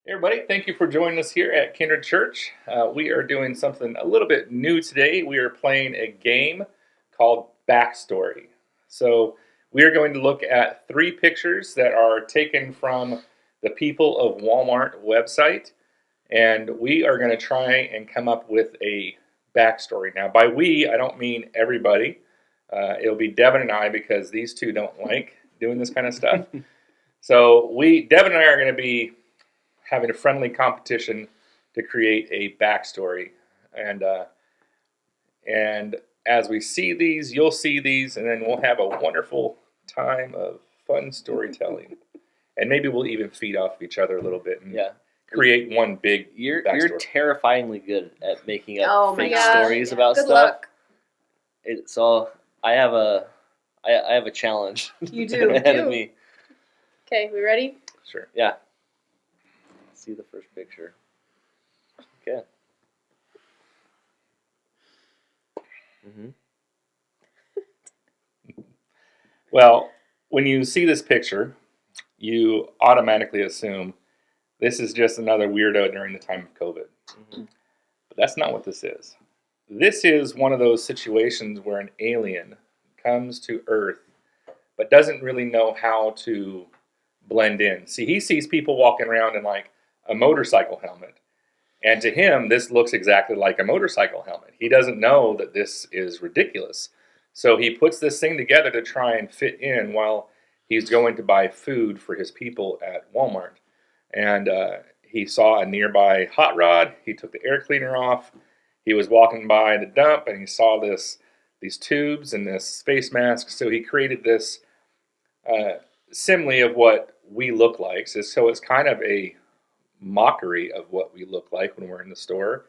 Hey everybody, thank you for joining us here at Kindred Church. We are doing something a little bit new today. We are playing a game called Backstory. So, we are going to look at three pictures that are taken from the People of Walmart website, and we are going to try and come up with a backstory. Now, by we, I don't mean everybody. It'll be Devin and I because these two don't like doing this kind of stuff. So, Devin and I are going to be having a friendly competition to create a backstory. And and as we see these, you'll see these, and then we'll have a wonderful time of fun storytelling. And maybe we'll even feed off each other a little bit and create one big You're backstory. terrifyingly good at making up fake gosh. stories about Good stuff. luck. So I have a challenge. You do. ahead of me. Okay, we ready? Sure. Yeah. Let's see the first picture. Okay. Well, when you see this picture, you automatically assume this is just another weirdo during the time of COVID. But that's not what this is. This is one of those situations where an alien comes to Earth but doesn't really know how to blend in. See, he sees people walking around in like a motorcycle helmet. And to him, this looks exactly like a motorcycle helmet. He doesn't know that this is ridiculous. So he puts this thing together to try and fit in while he's going to buy food for his people at Walmart. And he saw a nearby hot rod. He took the air cleaner off. He was walking by the dump and he saw these tubes and this face mask. So he created this simile of what we look like. So it's kind of a mockery of what we look like when we're in the store.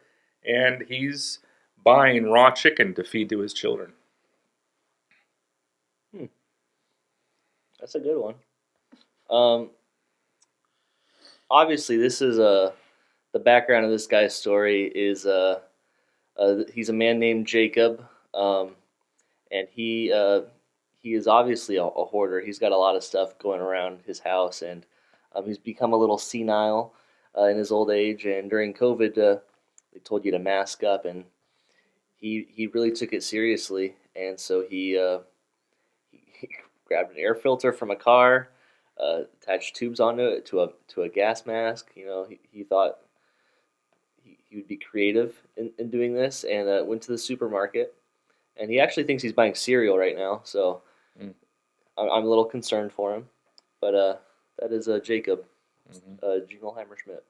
And he's buying raw chicken to feed to his children. That's a good one. Obviously, this is the background of this guy's story is he's a man named Jacob, and he is obviously a hoarder. He's got a lot of stuff going around his house, and he's become a little senile in his old age. And during COVID, they told you to mask up, and he really took it seriously, and so he grabbed an air filter from a car, attached tubes onto it to a gas mask. You know, he thought he would be creative in doing this, and went to the supermarket. And he actually thinks he's buying cereal right now, so I'm a little concerned for him. But that is Jacob, Jingleheimer Schmidt.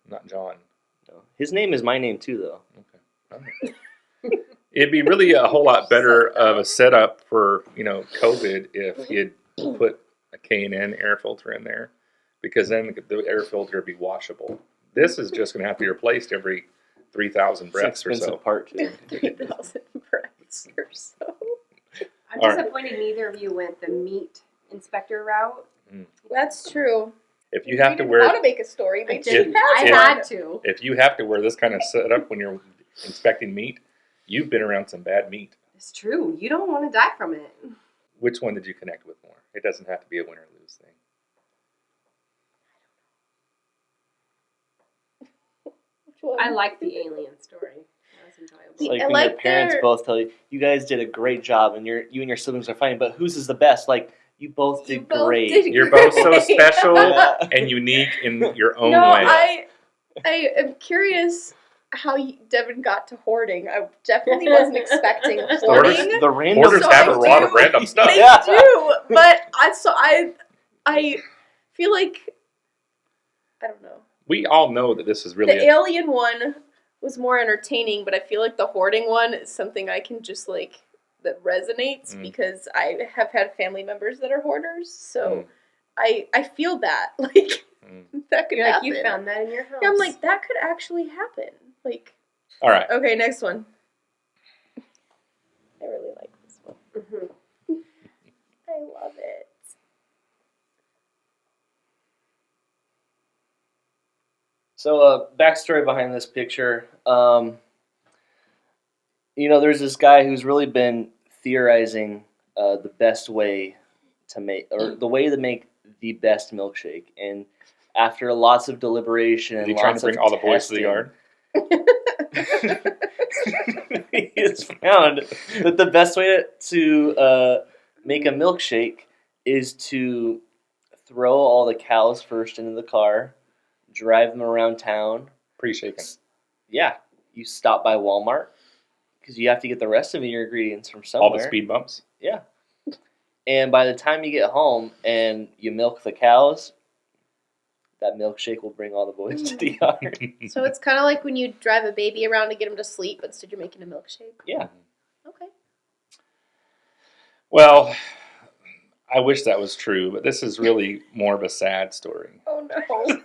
Not John. No. His name is my name too, though. Okay. It'd be really a whole lot better of a setup for COVID if he had put a K&N air filter in there, because then the air filter would be washable. This is just going to have to be replaced every 3,000 breaths or so. Part too. 3,000 breaths or so. I'm disappointed neither of you went the meat inspector route. That's true. If you have to wear, how to make a story, but I had to. If you have to wear this kind of setup when you're inspecting meat, you've been around some bad meat. It's true. You don't want to die from it. Which one did you connect with more? It doesn't have to be a win or lose thing. I like the alien story. That was enjoyable. It's like when your parents both tell you, you guys did a great job, and you and your siblings are fighting, but whose is the best? Like, you both did great. You're both so special and unique in your own way. I am curious how Devin got to hoarding. I definitely wasn't expecting hoarding. The random Hoarders have a lot of random stuff. They do, but I feel like, I don't know. We all know that this is really the alien one was more entertaining, but I feel like the hoarding one is something I can just that resonates because I have had family members that are hoarders, so I feel that that could happen. You found that in your house. Yeah, I'm like, that could actually happen. All right. Okay, next one. I really like this one. Mm-hmm. I love it. So, backstory behind this picture. There's this guy who's really been theorizing the best way to make, or the way to make the best milkshake. And after lots of deliberation Is and he trying to lots bring of all the boys to the yard? he has found that the best way to make a milkshake is to throw all the cows first into the car, drive them around town. Pre-shaken. Yeah, you stop by Walmart because you have to get the rest of your ingredients from somewhere. All the speed bumps. Yeah. And by the time you get home and you milk the cows, that milkshake will bring all the boys to the yard. So it's kind of like when you drive a baby around to get him to sleep, but instead you're making a milkshake. Yeah. Okay. Well, I wish that was true, but this is really more of a sad story. Oh no.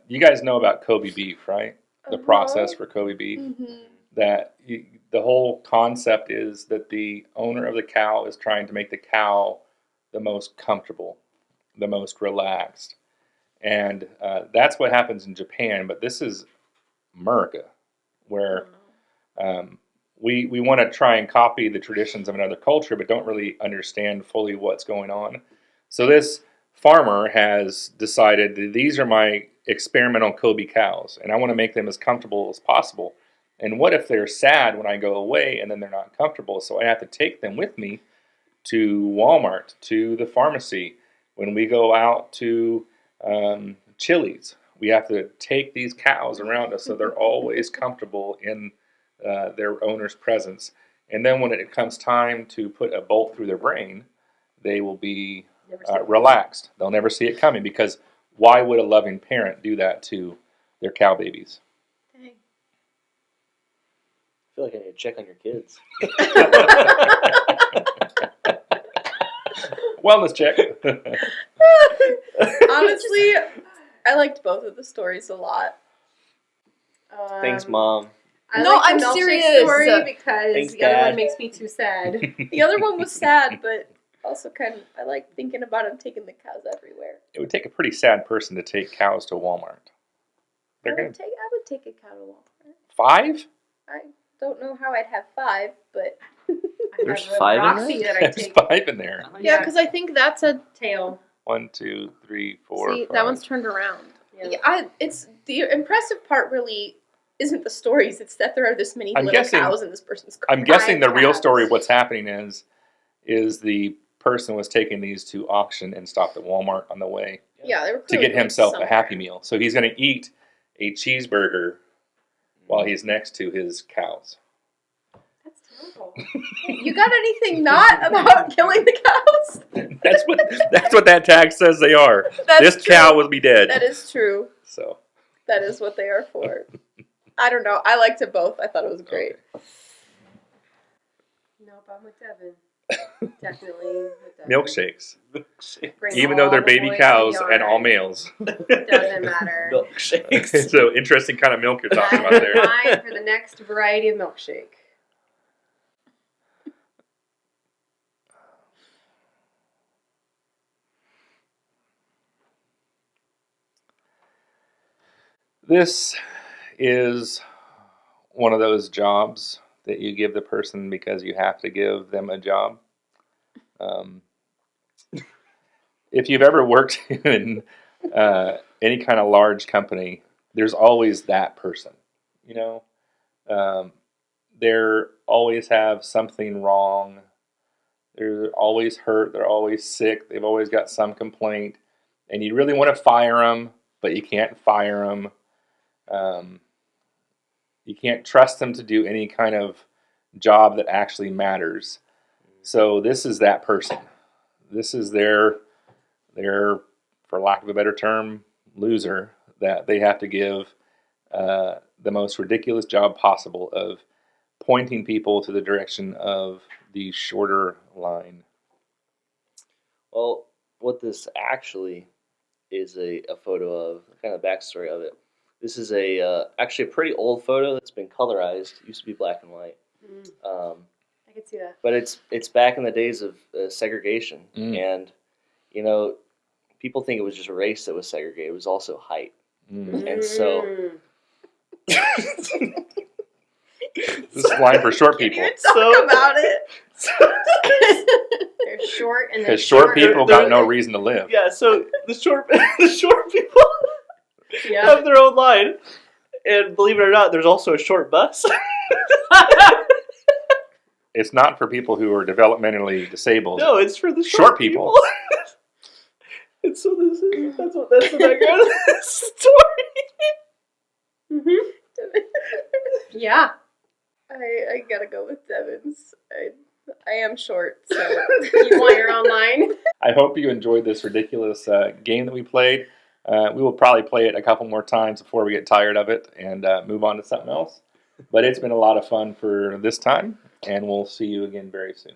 You guys know about Kobe beef, right? The Uh-huh. process for Kobe beef. Mm-hmm. That the whole concept is that the owner of the cow is trying to make the cow the most comfortable, the most relaxed. And that's what happens in Japan, but this is America, where we want to try and copy the traditions of another culture, but don't really understand fully what's going on. So this farmer has decided that these are my experimental Kobe cows, and I want to make them as comfortable as possible. And what if they're sad when I go away and then they're not comfortable? So I have to take them with me to Walmart, to the pharmacy. When we go out to Chili's, we have to take these cows around us so they're always comfortable in their owner's presence. And then when it comes time to put a bolt through their brain, they will be relaxed. They'll never see it coming, because why would a loving parent do that to their cow babies? Dang. I feel like I need to check on your kids. Wellness check. Honestly, I liked both of the stories a lot. Thanks, Mom. No, I'm the milkshake serious. story because Thanks, the other Dad. one makes me too sad. The other one was sad, but also kind of, I like thinking about him taking the cows everywhere. It would take a pretty sad person to take cows to Walmart. I They're would take a cow to Walmart. 5? I don't know how I'd have 5, but There's I have a 5 in Roxy there? that I There's take 5 in there. yeah, because I think that's a tail. 1, 2, 3, 4. see 5. that one's turned around. Yeah. Yeah, it's the impressive part. Really, isn't the stories? It's that there are this many I'm little guessing- cows in this person's car. I'm guessing the real cows. story of what's happening is the person was taking these to auction and stopped at Walmart on the way Yeah, they were to clearly get himself somewhere. a Happy Meal. So he's going to eat a cheeseburger while he's next to his cows. That's terrible. You got anything not about killing the cows? That's what that tag says they are. That's This true. cow will be dead. That is true. So That is what they are for. I don't know. I liked it both. I thought it was great. okay. Nope, I'm with Devin. Definitely with Devin. Milkshakes, Bring even all though they're the baby boys cows in the and all yard. males. Doesn't matter. Milkshakes. So interesting kind of milk you're talking about there. Mine for the next variety of milkshake. This is one of those jobs that you give the person because you have to give them a job. If you've ever worked in any kind of large company, there's always that person. You know, they always have something wrong. They're always hurt. They're always sick. They've always got some complaint, and you really want to fire them, but you can't fire them. You can't trust them to do any kind of job that actually matters. So this is that person. This is their, for lack of a better term, loser, that they have to give the most ridiculous job possible of pointing people to the direction of the shorter line. Well, what this actually is a photo of, kind of backstory of it. This is actually a pretty old photo that's been colorized. It used to be black and white. I could see that. But it's back in the days of segregation. And, you know, people think it was just race that was segregated. It was also height. And so... This is line for short Can't people. even talk So- about it. They're short and they're Because short people They're- got no reason to live. Yeah, so the short people Yeah. have their own line, and believe it or not, there's also a short bus. It's not for people who are developmentally disabled. No, it's for the Short people. And so that's the background of this story. Yeah. I gotta go with Devin's. I am short, so You want your own line? I hope you enjoyed this ridiculous game that we played. We will probably play it a couple more times before we get tired of it and move on to something else. But it's been a lot of fun for this time, and we'll see you again very soon.